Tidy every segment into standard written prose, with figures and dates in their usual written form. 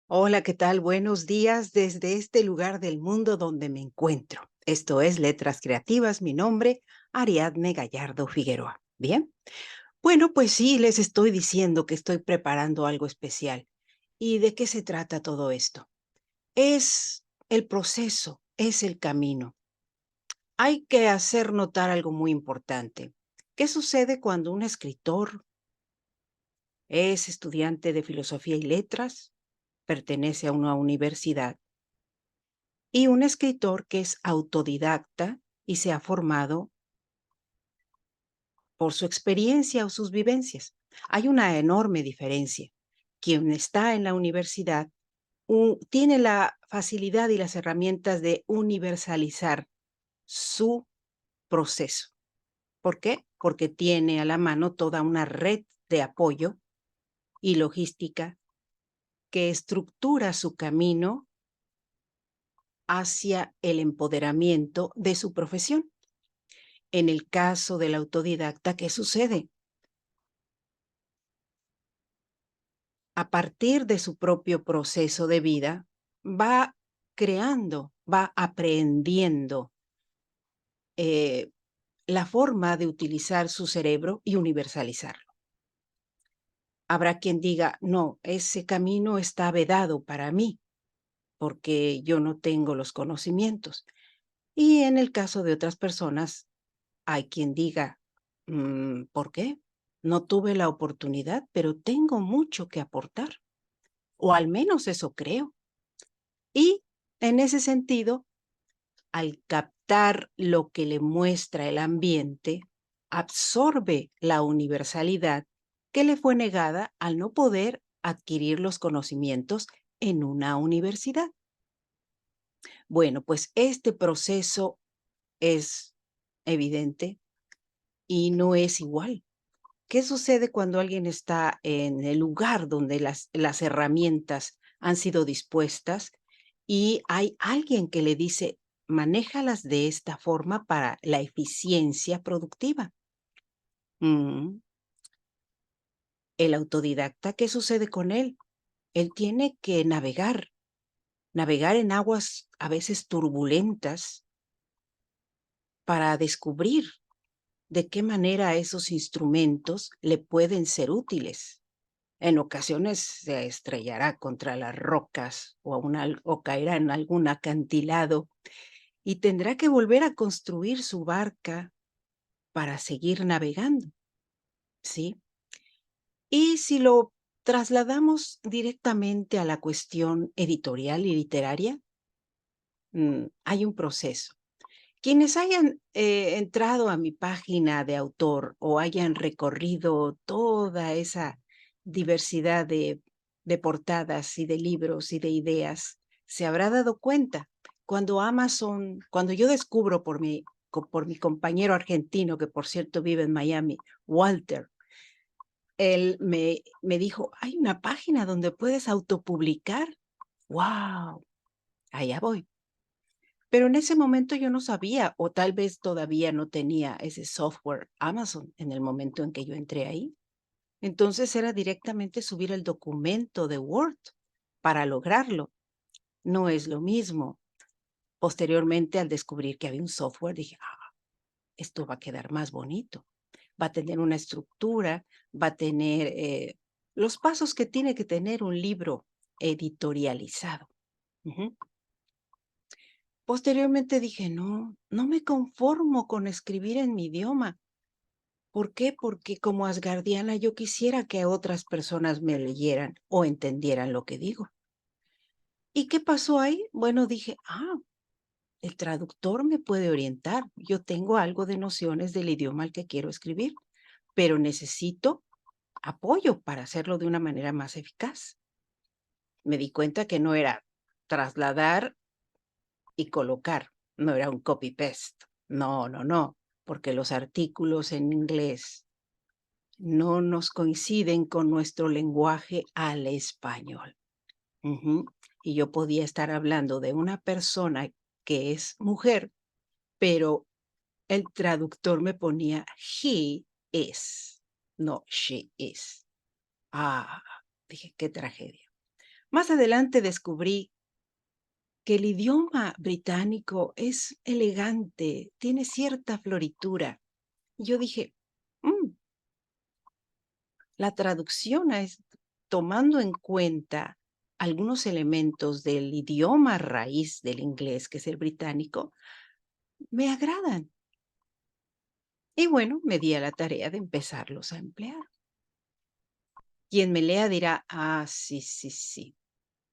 Hola, ¿qué tal? Buenos días desde este lugar del mundo donde me encuentro. Esto es Letras Creativas, mi nombre, Ariadne Gallardo Figueroa. Bien, bueno, pues sí, les estoy diciendo que estoy preparando algo especial. ¿Y de qué se trata todo esto? Es el proceso, es el camino. Hay que hacer notar algo muy importante. ¿Qué sucede cuando un escritor es estudiante de filosofía y letras, pertenece a una universidad? Y un escritor que es autodidacta y se ha formado por su experiencia o sus vivencias. Hay una enorme diferencia. Quien está en la universidad tiene la facilidad y las herramientas de universalizar su proceso. ¿Por qué? Porque tiene a la mano toda una red de apoyo y logística que estructura su camino hacia el empoderamiento de su profesión. En el caso del autodidacta, ¿qué sucede? A partir de su propio proceso de vida, va creando, va aprendiendo eh, la forma de utilizar su cerebro y universalizarlo. Habrá quien diga, no, ese camino está vedado para mí porque yo no tengo los conocimientos. Y en el caso de otras personas, hay quien diga, ¿por qué? No tuve la oportunidad, pero tengo mucho que aportar, o al menos eso creo. Y en ese sentido, al captar lo que le muestra el ambiente, absorbe la universalidad que le fue negada al no poder adquirir los conocimientos en una universidad. Bueno, pues este proceso es evidente y no es igual. ¿Qué sucede cuando alguien está en el lugar donde las herramientas han sido dispuestas y hay alguien que le dice, manéjalas de esta forma para la eficiencia productiva? Mm, El autodidacta, ¿qué sucede con él? Él tiene que navegar en aguas a veces turbulentas para descubrir de qué manera esos instrumentos le pueden ser útiles. En ocasiones se estrellará contra las rocas o caerá en algún acantilado y tendrá que volver a construir su barca para seguir navegando, ¿sí? Y si lo trasladamos directamente a la cuestión editorial y literaria, hay un proceso. Quienes hayan entrado a mi página de autor o hayan recorrido toda esa diversidad de portadas y de libros y de ideas, se habrá dado cuenta cuando yo descubro por mi compañero argentino, que por cierto vive en Miami, Walter, él me dijo, hay una página donde puedes autopublicar. ¡Wow! Allá voy. Pero en ese momento yo no sabía, o tal vez todavía no tenía ese software Amazon en el momento en que yo entré ahí. Entonces era directamente subir el documento de Word para lograrlo. No es lo mismo. Posteriormente, al descubrir que había un software, dije, esto va a quedar más bonito. Va a tener una estructura, va a tener los pasos que tiene que tener un libro editorializado. Ujú. Posteriormente dije, no, no me conformo con escribir en mi idioma. ¿Por qué? Porque como asgardiana yo quisiera que otras personas me leyeran o entendieran lo que digo. ¿Y qué pasó ahí? Bueno, dije, el traductor me puede orientar. Yo tengo algo de nociones del idioma al que quiero escribir, pero necesito apoyo para hacerlo de una manera más eficaz. Me di cuenta que no era trasladar y colocar, no era un copy-paste. No, no, no, porque los artículos en inglés no nos coinciden con nuestro lenguaje al español. Ujú. Y yo podía estar hablando de una persona que es mujer, pero el traductor me ponía he is, no she is. Ah, dije, qué tragedia. Más adelante descubrí que el idioma británico es elegante, tiene cierta floritura. Y yo dije, "Mm, la traducción es tomando en cuenta algunos elementos del idioma raíz del inglés, que es el británico, me agradan". Y bueno, me di a la tarea de empezarlos a emplear. Quien me lea dirá, ah, sí, sí, sí,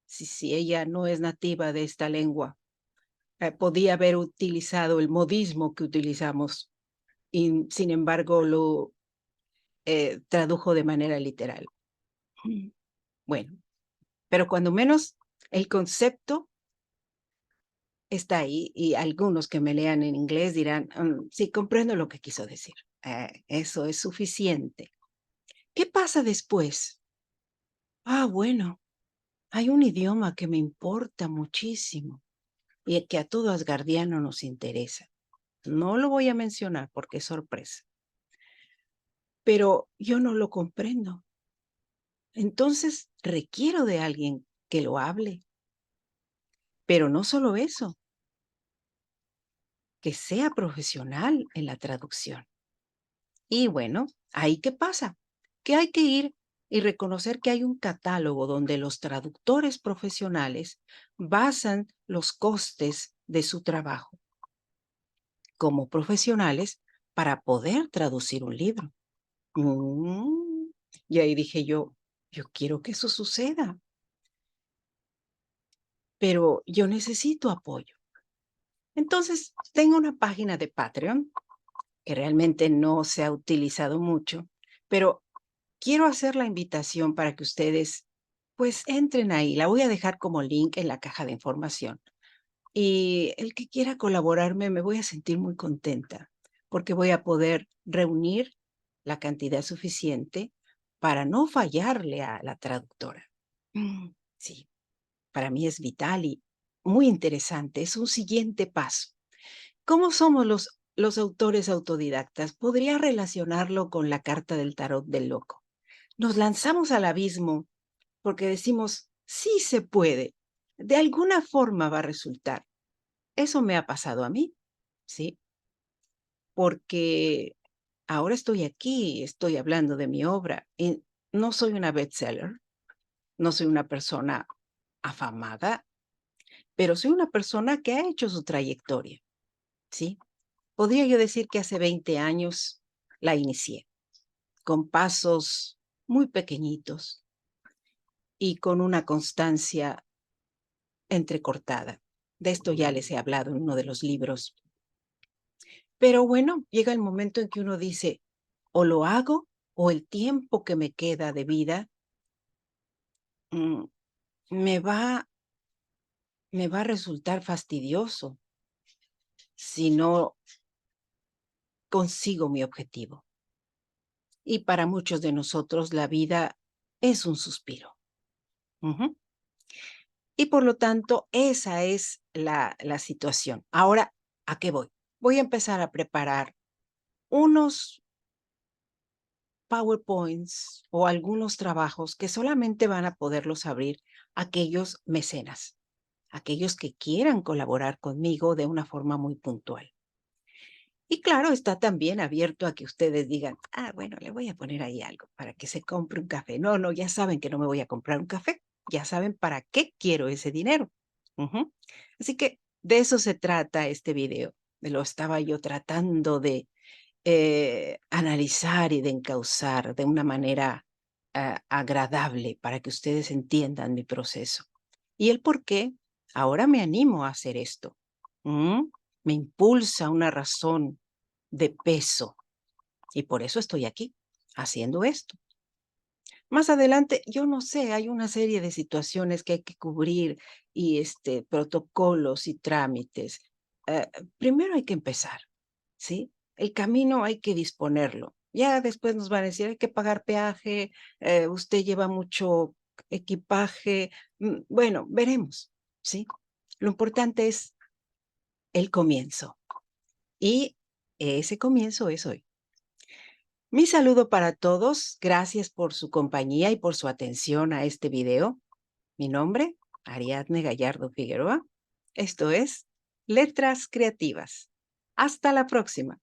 sí, sí, ella no es nativa de esta lengua. Podía haber utilizado el modismo que utilizamos y sin embargo lo tradujo de manera literal. Mm. Bueno, pero cuando menos el concepto está ahí y algunos que me lean en inglés dirán, sí, comprendo lo que quiso decir. Eso es suficiente. ¿Qué pasa después? Ah, bueno, hay un idioma que me importa muchísimo y que a todo asgardiano nos interesa. No lo voy a mencionar porque es sorpresa, pero yo no lo comprendo. Entonces requiero de alguien que lo hable, pero no solo eso, que sea profesional en la traducción. Y bueno, ¿ahí qué pasa? Que hay que ir y reconocer que hay un catálogo donde los traductores profesionales basan los costes de su trabajo como profesionales para poder traducir un libro. Mm, Y ahí dije yo quiero que eso suceda, pero yo necesito apoyo. Entonces, tengo una página de Patreon que realmente no se ha utilizado mucho, pero quiero hacer la invitación para que ustedes pues entren ahí. La voy a dejar como link en la caja de información. Y el que quiera colaborarme, me voy a sentir muy contenta porque voy a poder reunir la cantidad suficiente para no fallarle a la traductora. Sí, para mí es vital y muy interesante. Es un siguiente paso. ¿Cómo somos los autores autodidactas? Podría relacionarlo con la carta del tarot del loco. Nos lanzamos al abismo porque decimos, sí se puede. De alguna forma va a resultar. Eso me ha pasado a mí, ¿sí? Porque ahora estoy aquí, estoy hablando de mi obra y no soy una bestseller, no soy una persona afamada, pero soy una persona que ha hecho su trayectoria, ¿sí? Podría yo decir que hace 20 años la inicié, con pasos muy pequeñitos y con una constancia entrecortada. De esto ya les he hablado en uno de los libros. Pero bueno, llega el momento en que uno dice, o lo hago o el tiempo que me queda de vida mm, me va, me va a resultar fastidioso si no consigo mi objetivo. Y para muchos de nosotros la vida es un suspiro. Ujú. Y por lo tanto, esa es la situación. Ahora, ¿a qué voy? Voy a empezar a preparar unos PowerPoints o algunos trabajos que solamente van a poderlos abrir aquellos mecenas, aquellos que quieran colaborar conmigo de una forma muy puntual. Y claro, está también abierto a que ustedes digan, ah, bueno, le voy a poner ahí algo para que se compre un café. No, no, ya saben que no me voy a comprar un café. Ya saben para qué quiero ese dinero. Ujú. Así que de eso se trata este video. Me lo estaba yo tratando de analizar y de encauzar de una manera agradable para que ustedes entiendan mi proceso. Y el por qué ahora me animo a hacer esto. ¿Mm? Me impulsa una razón de peso y por eso estoy aquí haciendo esto. Más adelante, yo no sé, hay una serie de situaciones que hay que cubrir y protocolos y trámites. Eh, Primero hay que empezar, ¿sí? El camino hay que disponerlo. Ya después nos van a decir, hay que pagar peaje, usted lleva mucho equipaje. Bueno, veremos, ¿sí? Lo importante es el comienzo y ese comienzo es hoy. Mi saludo para todos. Gracias por su compañía y por su atención a este video. Mi nombre, Ariadne Gallardo Figueroa. Esto es Letras Creativas. Hasta la próxima.